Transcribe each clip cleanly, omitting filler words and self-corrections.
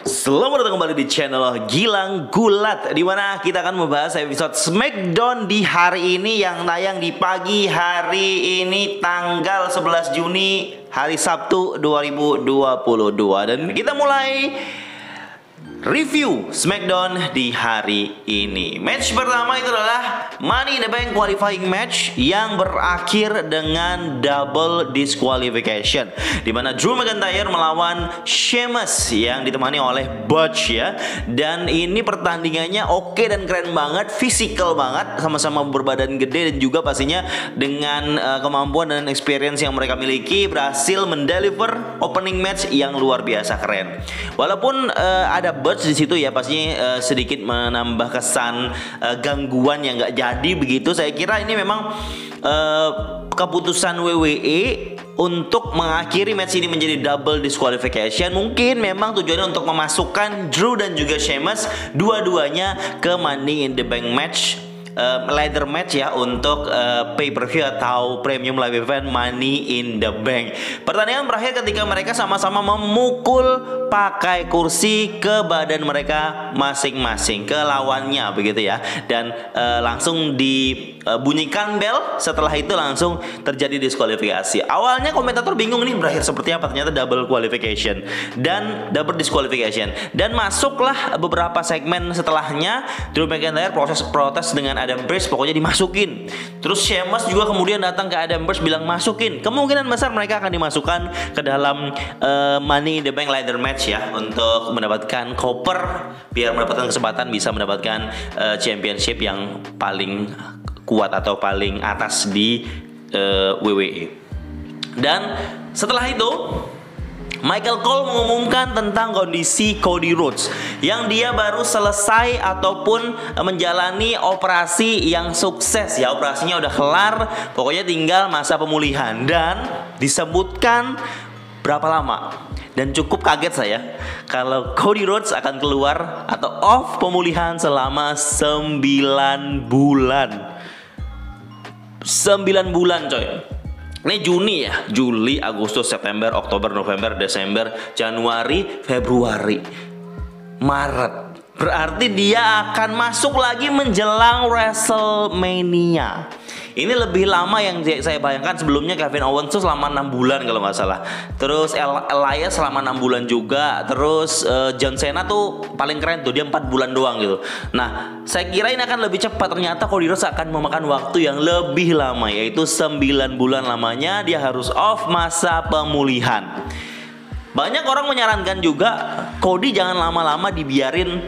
Selamat datang kembali di channel Gilang Gulat, di mana kita akan membahas episode Smackdown di hari ini yang tayang di pagi hari ini tanggal 11 Juni hari Sabtu 2022. Dan kita mulai review Smackdown di hari ini. Match pertama itu adalah Money in the Bank qualifying match yang berakhir dengan double disqualification, di mana Drew McIntyre melawan Sheamus yang ditemani oleh Butch ya. Dan ini pertandingannya oke dan keren banget, physical banget, sama-sama berbadan gede dan juga pastinya dengan kemampuan dan experience yang mereka miliki berhasil mendeliver opening match yang luar biasa keren. Walaupun ada Butch di situ ya, pastinya sedikit menambah kesan gangguan yang nggak jadi begitu. Saya kira ini memang keputusan WWE untuk mengakhiri match ini menjadi double disqualification. Mungkin memang tujuannya untuk memasukkan Drew dan juga Sheamus dua-duanya ke Money in the Bank match, ladder match ya, untuk pay-per-view atau premium live event Money in the Bank. Pertandingan berakhir ketika mereka sama-sama memukul pakai kursi ke badan mereka masing-masing, ke lawannya begitu ya. Dan langsung dibunyikan bell. Setelah itu langsung terjadi diskualifikasi. Awalnya komentator bingung nih berakhir seperti apa, ternyata double qualification dan double disqualification. Dan masuklah beberapa segmen setelahnya. Drew McIntyre protes dengan Adam Pearce, pokoknya dimasukin. Terus Sheamus juga kemudian datang ke Adam Pearce bilang masukin. Kemungkinan besar mereka akan dimasukkan ke dalam Money in the Bank ladder match ya, untuk mendapatkan koper, biar mendapatkan kesempatan bisa mendapatkan championship yang paling kuat atau paling atas di WWE. Dan setelah itu Michael Cole mengumumkan tentang kondisi Cody Rhodes yang dia baru selesai ataupun menjalani operasi yang sukses ya. Operasinya udah kelar, pokoknya tinggal masa pemulihan. Dan disebutkan berapa lama. Dan cukup kaget saya kalau Cody Rhodes akan keluar atau off pemulihan selama 9 bulan. 9 bulan coy. Ini Juni ya, Juli, Agustus, September, Oktober, November, Desember, Januari, Februari, Maret. Berarti dia akan masuk lagi menjelang WrestleMania. Ini lebih lama yang saya bayangkan. Sebelumnya Kevin Owens tuh selama 6 bulan kalau nggak salah. Terus Elias selama 6 bulan juga. Terus John Cena tuh paling keren tuh, dia 4 bulan doang gitu. Nah, saya kira ini akan lebih cepat. Ternyata Cody Rhodes akan memakan waktu yang lebih lama, yaitu 9 bulan lamanya dia harus off masa pemulihan. Banyak orang menyarankan juga Cody jangan lama-lama dibiarin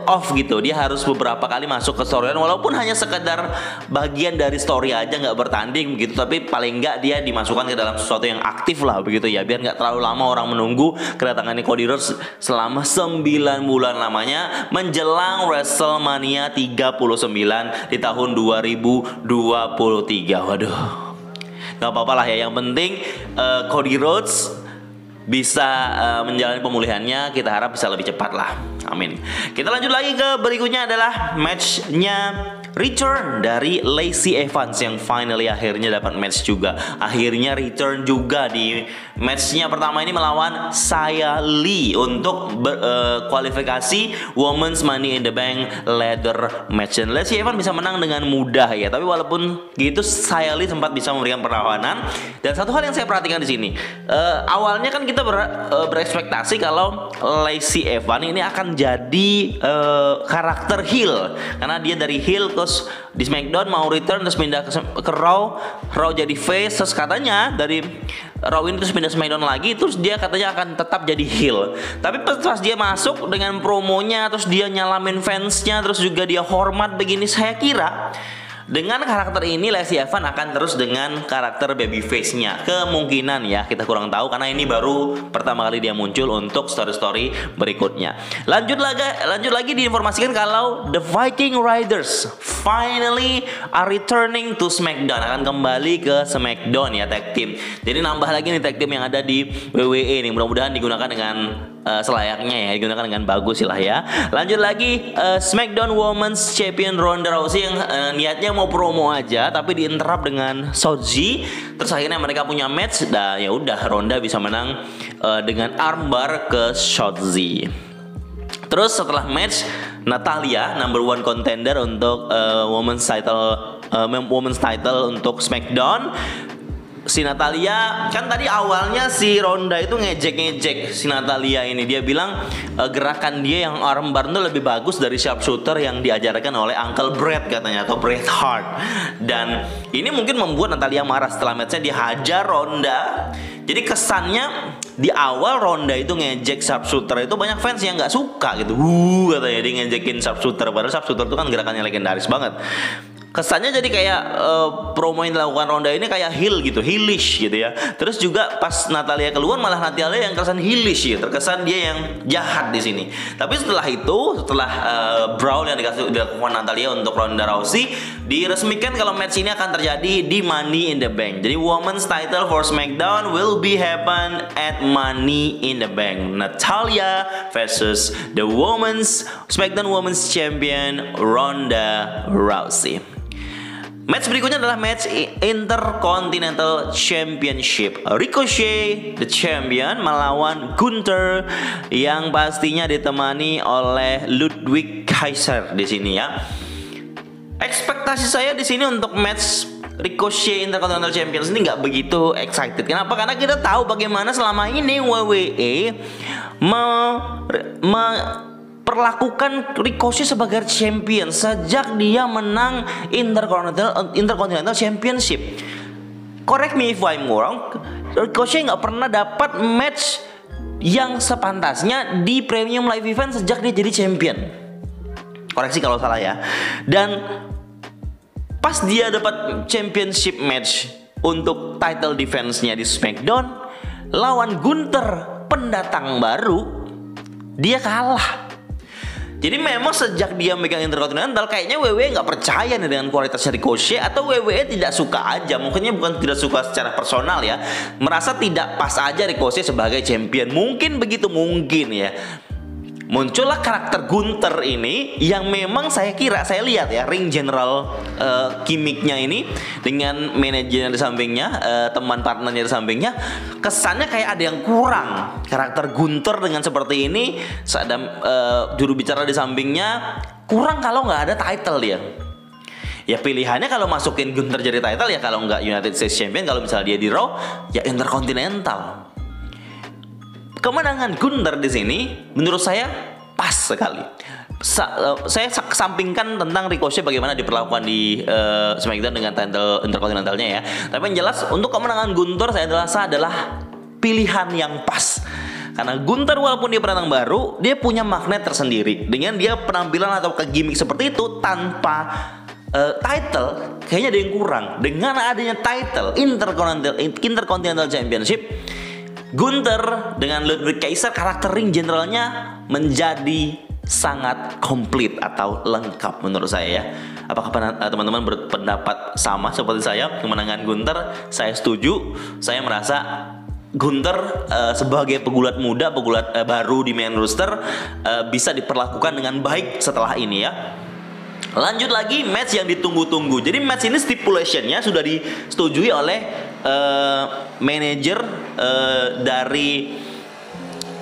off gitu. Dia harus beberapa kali masuk ke storyline, walaupun hanya sekedar bagian dari story aja, nggak bertanding begitu. Tapi paling nggak dia dimasukkan ke dalam sesuatu yang aktif lah begitu ya, biar nggak terlalu lama orang menunggu kedatangan Cody Rhodes selama 9 bulan lamanya menjelang WrestleMania 39 di tahun 2023. Waduh, nggak apa-apa lah ya. Yang penting Cody Rhodes bisa menjalani pemulihannya, kita harap bisa lebih cepat lah. Amin. Kita lanjut lagi ke berikutnya adalah matchnya return dari Lacey Evans yang finally akhirnya dapat match juga. Akhirnya return juga di matchnya pertama ini melawan Xia Li untuk kualifikasi Women's Money in the Bank ladder match. Dan Lacey Evans bisa menang dengan mudah ya. Tapi walaupun gitu Xia Li sempat bisa memberikan perlawanan. Dan satu hal yang saya perhatikan di sini, awalnya kan kita berekspektasi kalau Lacey Evans ini akan jadi karakter heel, karena dia dari heel terus di Smackdown mau return terus pindah ke Raw jadi face, terus katanya dari Raw ini terus pindah Smackdown lagi, terus dia katanya akan tetap jadi heel. Tapi pas dia masuk dengan promonya, terus dia nyalamin fansnya, terus juga dia hormat begini, saya kira dengan karakter ini Lacey Evans akan terus dengan karakter babyface-nya. Kemungkinan ya, kita kurang tahu karena ini baru pertama kali dia muncul untuk story-story berikutnya. Lanjut lagi diinformasikan kalau The Viking Raiders finally are returning to Smackdown, akan kembali ke Smackdown ya, tag team. Jadi nambah lagi nih tag team yang ada di WWE nih. Mudah-mudahan digunakan dengan selayaknya ya, digunakan dengan bagus lah ya. Lanjut lagi Smackdown Women's Champion Ronda Rousey yang niatnya mau promo aja tapi diinterrupt dengan Shotzi. Terus akhirnya mereka punya match. Nah ya udah, Ronda bisa menang dengan armbar ke Shotzi. Terus setelah match, Natalya number one contender untuk women's title untuk SmackDown. Si Natalya kan tadi awalnya si Ronda itu ngejek si Natalya ini. Dia bilang gerakan dia yang armbar itu lebih bagus dari sharpshooter yang diajarkan oleh Uncle Bret katanya, atau Bret Hart. Dan ini mungkin membuat Natalya marah. Setelah matchnya dia hajar Ronda. Jadi kesannya di awal Ronda itu ngejek sharpshooter itu banyak fans yang nggak suka gitu. Katanya dia ngejekin sharpshooter, padahal sharpshooter itu kan gerakannya legendaris banget. Kesannya jadi kayak promo yang dilakukan Ronda ini kayak heel gitu, heelish gitu ya. Terus juga pas Natalya keluar malah Natalya yang kesan heelish ya, terkesan dia yang jahat di sini. Tapi setelah itu, setelah brawl yang dilakukan Natalya untuk Ronda Rousey, diresmikan kalau match ini akan terjadi di Money in the Bank. Jadi women's title for SmackDown will be happen at Money in the Bank. Natalya versus the SmackDown Women's Champion Ronda Rousey. Match berikutnya adalah match Intercontinental Championship. Ricochet, the champion, melawan Gunther yang pastinya ditemani oleh Ludwig Kaiser di sini ya. Ekspektasi saya di sini untuk match Ricochet Intercontinental Champions ini nggak begitu excited. Kenapa? Karena kita tahu bagaimana selama ini WWE perlakukan Ricochet sebagai champion sejak dia menang Intercontinental Championship. Correct me if I'm wrong, Ricochet nggak pernah dapat match yang sepantasnya di premium live event sejak dia jadi champion. Koreksi kalau salah ya. Dan pas dia dapat championship match untuk title defense-nya di SmackDown lawan Gunther, pendatang baru, dia kalah. Jadi memang sejak dia megang Intercontinental kayaknya WWE nggak percaya nih dengan kualitasnya Ricochet, atau WWE tidak suka aja. Mungkinnya bukan tidak suka secara personal ya, merasa tidak pas aja Ricochet sebagai champion. Mungkin begitu, mungkin ya. Muncullah karakter Gunther ini yang memang saya lihat ya, ring general gimmicknya ini dengan manajernya di sampingnya, teman partnernya di sampingnya, kesannya kayak ada yang kurang. Karakter Gunther dengan seperti ini, ada juru bicara di sampingnya, kurang kalau nggak ada title dia. Ya pilihannya kalau masukin Gunther jadi title ya, kalau nggak United States Champion, kalau misalnya dia di Raw ya Intercontinental. Kemenangan Gunther di sini menurut saya pas sekali. Saya kesampingkan tentang Ricochet bagaimana diperlakukan di SmackDown dengan title Intercontinentalnya ya. Tapi yang jelas untuk kemenangan Gunther saya rasa adalah pilihan yang pas. Karena Gunther walaupun dia pendatang baru, dia punya magnet tersendiri. Dengan dia penampilan atau ke gimmick seperti itu tanpa title, kayaknya ada yang kurang. Dengan adanya title Intercontinental Championship, Gunther dengan Ludwig Kaiser, karakter ring generalnya menjadi sangat komplit atau lengkap menurut saya ya. Apakah teman-teman berpendapat sama seperti saya? Kemenangan Gunther saya setuju. Saya merasa Gunther sebagai pegulat muda, pegulat baru di main roster bisa diperlakukan dengan baik setelah ini ya. Lanjut lagi match yang ditunggu-tunggu. Jadi match ini stipulationnya sudah disetujui oleh manajer dari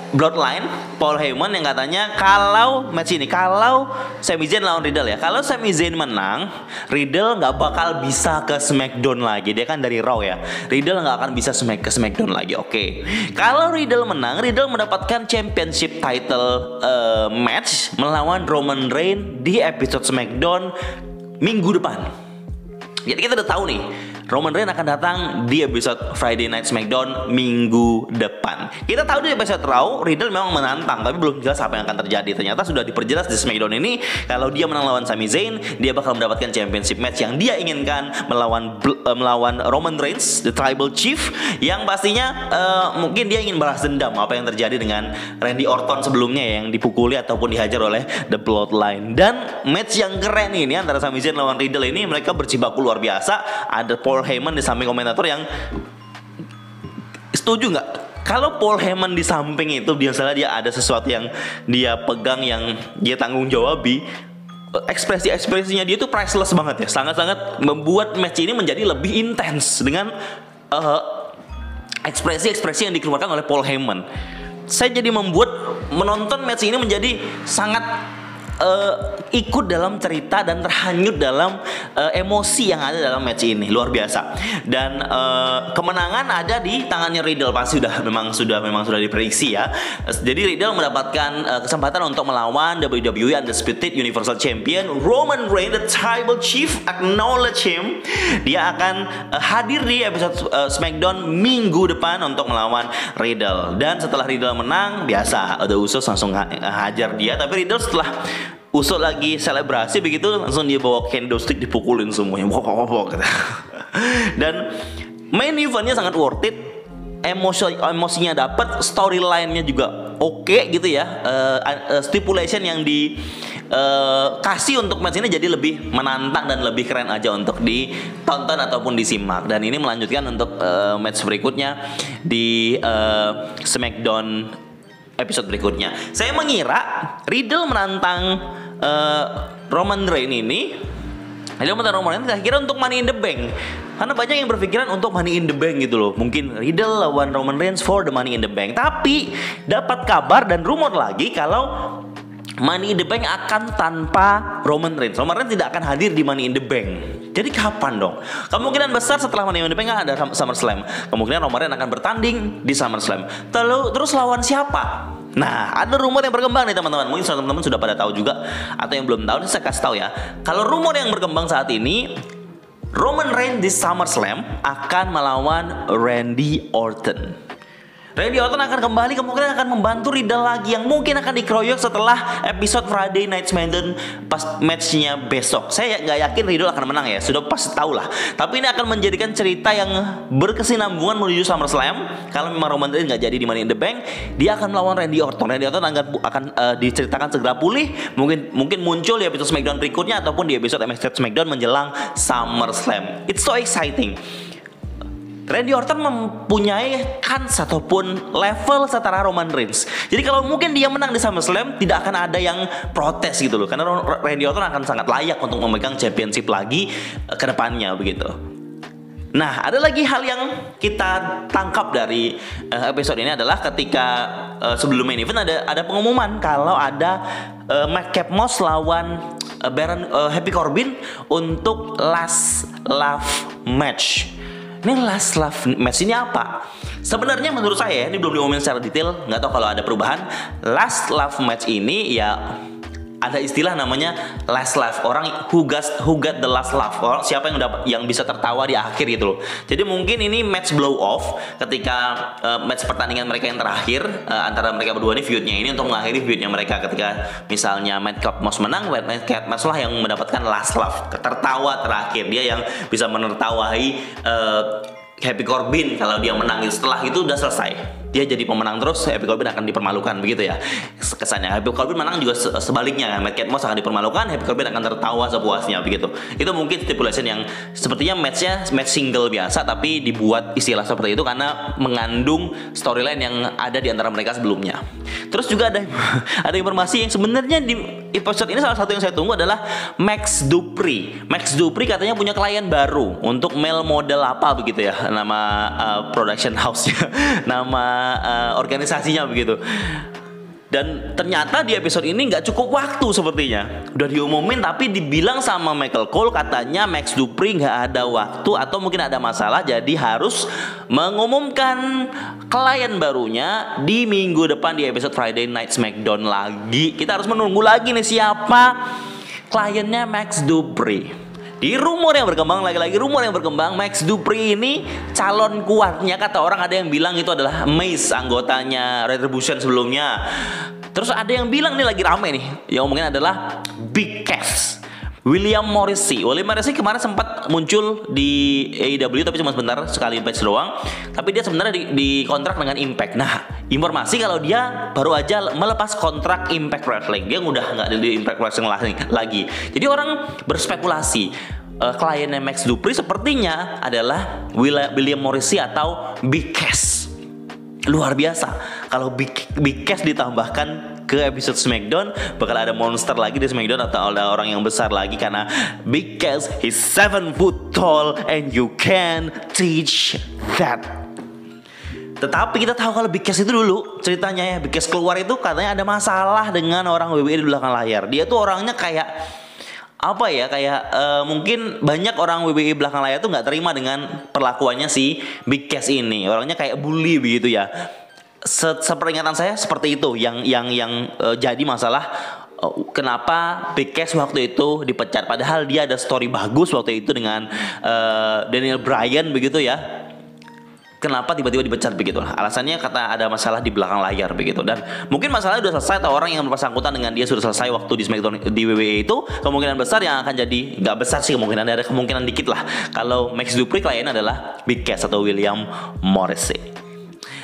Bloodline, Paul Heyman, yang katanya kalau match ini, kalau Sami Zayn lawan Riddle ya, kalau Sami Zayn menang, Riddle nggak bakal bisa ke SmackDown lagi. Dia kan dari Raw ya, Riddle nggak akan bisa ke SmackDown lagi. Oke. Kalau Riddle menang, Riddle mendapatkan championship title match melawan Roman Reigns di episode SmackDown minggu depan. Jadi kita udah tahu nih, Roman Reigns akan datang di episode Friday Night SmackDown minggu depan. Kita tahu di episode Raw, Riddle memang menantang, tapi belum jelas apa yang akan terjadi. Ternyata sudah diperjelas di SmackDown ini, kalau dia menang lawan Sami Zayn, dia bakal mendapatkan championship match yang dia inginkan melawan Roman Reigns, the Tribal Chief, yang pastinya mungkin dia ingin balas dendam apa yang terjadi dengan Randy Orton sebelumnya yang dipukuli ataupun dihajar oleh The Bloodline. Dan match yang keren ini antara Sami Zayn lawan Riddle ini, mereka berjibaku luar biasa. Ada Paul Heyman di samping komentator yang setuju nggak? Kalau Paul Heyman di samping itu biasanya dia ada sesuatu yang dia pegang, yang dia tanggung jawabi. Ekspresinya dia itu priceless banget ya, sangat-sangat membuat match ini menjadi lebih intens dengan ekspresi yang dikeluarkan oleh Paul Heyman. saya jadi membuat menonton match ini menjadi sangat ikut dalam cerita dan terhanyut dalam emosi yang ada dalam match ini, luar biasa. Dan kemenangan ada di tangannya Riddle, pasti memang sudah diprediksi ya. Jadi Riddle mendapatkan kesempatan untuk melawan WWE Undisputed Universal Champion Roman Reigns, the Tribal Chief. Acknowledge him. Dia akan hadir di episode SmackDown minggu depan untuk melawan Riddle. Dan setelah Riddle menang, biasa The Usos langsung hajar dia. Tapi Riddle setelah Usos lagi selebrasi begitu, langsung dia bawa candlestick, dipukulin semuanya. Dan main eventnya sangat worth it. Emosinya dapat, storyline-nya juga oke gitu ya. Stipulation yang dikasih untuk match ini jadi lebih menantang dan lebih keren aja untuk ditonton ataupun disimak. Dan ini melanjutkan untuk match berikutnya di SmackDown episode berikutnya. Saya mengira Riddle menantang Roman Reigns ini, saya kira untuk Money in the Bank. Karena banyak yang berpikiran untuk Money in the Bank gitu loh. Mungkin Riddle lawan Roman Reigns for the Money in the Bank. Tapi dapat kabar dan rumor lagi kalau Money in the Bank akan tanpa Roman Reigns. Roman Reigns tidak akan hadir di Money in the Bank. Jadi kapan dong? Kemungkinan besar setelah Money in the Bank ada SummerSlam. Kemungkinan Roman Reigns akan bertanding di SummerSlam. Terus lawan siapa? Nah, ada rumor yang berkembang nih teman-teman. Mungkin teman-teman sudah pada tahu juga, atau yang belum tahu, saya kasih tahu ya. Kalau rumor yang berkembang saat ini, Roman Reigns di SummerSlam akan melawan Randy Orton. Randy Orton akan kembali, kemungkinan akan membantu Riddle lagi, yang mungkin akan dikeroyok setelah episode Friday Night SmackDown pas matchnya besok. Saya nggak yakin Riddle akan menang ya, sudah pasti tahu lah. Tapi ini akan menjadikan cerita yang berkesinambungan menuju SummerSlam. Kalau memang Roman Reigns nggak jadi di Money in the Bank, dia akan melawan Randy Orton. Randy Orton akan diceritakan segera pulih, mungkin muncul di episode SmackDown berikutnya ataupun di episode SmackDown menjelang SummerSlam. It's so exciting. Randy Orton mempunyai kans ataupun level setara Roman Reigns. Jadi kalau mungkin dia menang di SummerSlam, tidak akan ada yang protes gitu loh. Karena Randy Orton akan sangat layak untuk memegang championship lagi ke depannya begitu. Nah, ada lagi hal yang kita tangkap dari episode ini adalah ketika sebelum main event ada pengumuman kalau ada Madcap Moss lawan Baron Happy Corbin untuk last love match. Ini last love match ini apa? Sebenarnya menurut saya ini belum diomongin secara detail, nggak tahu kalau ada perubahan. Last love match ini ya ada istilah namanya last laugh. Orang who got the last laugh. Orang siapa yang bisa tertawa di akhir gitu loh. Jadi mungkin ini match blow off ketika match pertandingan mereka yang terakhir antara mereka berdua, ini feudnya ini untuk mengakhiri feudnya mereka. Ketika misalnya Madcap Moss menang, Madcap Moss lah yang mendapatkan last laugh, tertawa terakhir. Dia yang bisa menertawai Happy Corbin kalau dia menang. Setelah itu udah selesai, dia jadi pemenang terus, Happy Corbin akan dipermalukan begitu ya kesannya. Happy Corbin menang juga sebaliknya, Madcap Moss akan dipermalukan, Happy Corbin akan tertawa sepuasnya begitu. Itu mungkin stipulation yang sepertinya match single biasa, tapi dibuat istilah seperti itu karena mengandung storyline yang ada di antara mereka sebelumnya. Terus juga ada informasi yang sebenarnya di episode ini salah satu yang saya tunggu adalah Max Dupri. Max Dupri katanya punya klien baru untuk male model apa begitu ya, nama production house-nya, nama organisasinya begitu. Dan ternyata di episode ini nggak cukup waktu sepertinya. Udah diumumin tapi dibilang sama Michael Cole katanya Max Dupri nggak ada waktu atau mungkin ada masalah, jadi harus mengumumkan klien barunya di minggu depan di episode Friday Night SmackDown lagi. Kita harus menunggu lagi nih siapa kliennya Max Dupri. Di rumor yang berkembang, lagi-lagi rumor yang berkembang, Max Dupri ini calon kuatnya, kata orang ada yang bilang itu adalah Mace, anggotanya Retribution sebelumnya. Terus ada yang bilang ini lagi rame nih, yang mungkin adalah Big Cass, William Morrissey kemarin sempat muncul di AEW tapi cuma sebentar, sekali match doang. Tapi dia sebenarnya di kontrak dengan Impact. Nah, informasi kalau dia baru aja melepas kontrak Impact Wrestling, dia udah nggak di Impact Wrestling lagi. Jadi orang berspekulasi kliennya Max Dupri sepertinya adalah William Morrissey atau Big Cass. Luar biasa kalau Big Cass ditambahkan ke episode SmackDown, bakal ada monster lagi di SmackDown atau ada orang yang besar lagi karena Big Cass is 7 foot tall and you can teach that. Tetapi kita tahu kalau Big Cass itu dulu ceritanya ya, Big Cass keluar itu katanya ada masalah dengan orang WWE di belakang layar. Dia tuh orangnya kayak apa ya, kayak mungkin banyak orang WWE belakang layar tuh nggak terima dengan perlakuannya si Big Cass ini. Orangnya kayak bully begitu ya. Seperingatan saya seperti itu yang jadi masalah. Kenapa Big Cass waktu itu dipecat? Padahal dia ada story bagus waktu itu dengan Daniel Bryan begitu ya. Kenapa tiba-tiba dipecat begitu? Alasannya kata ada masalah di belakang layar begitu. Dan mungkin masalahnya sudah selesai, atau orang yang bersangkutan dengan dia sudah selesai waktu di SmackDown di WWE itu. Kemungkinan besar yang akan jadi, nggak besar sih kemungkinan, ada kemungkinan dikit lah kalau Max Dupri kliennya adalah Big Cass atau William Morrissey.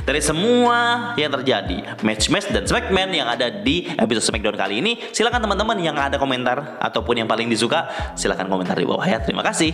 Dari semua yang terjadi, match dan SmackDown yang ada di episode SmackDown kali ini, silakan teman-teman yang ada komentar ataupun yang paling disuka, silakan komentar di bawah ya. Terima kasih.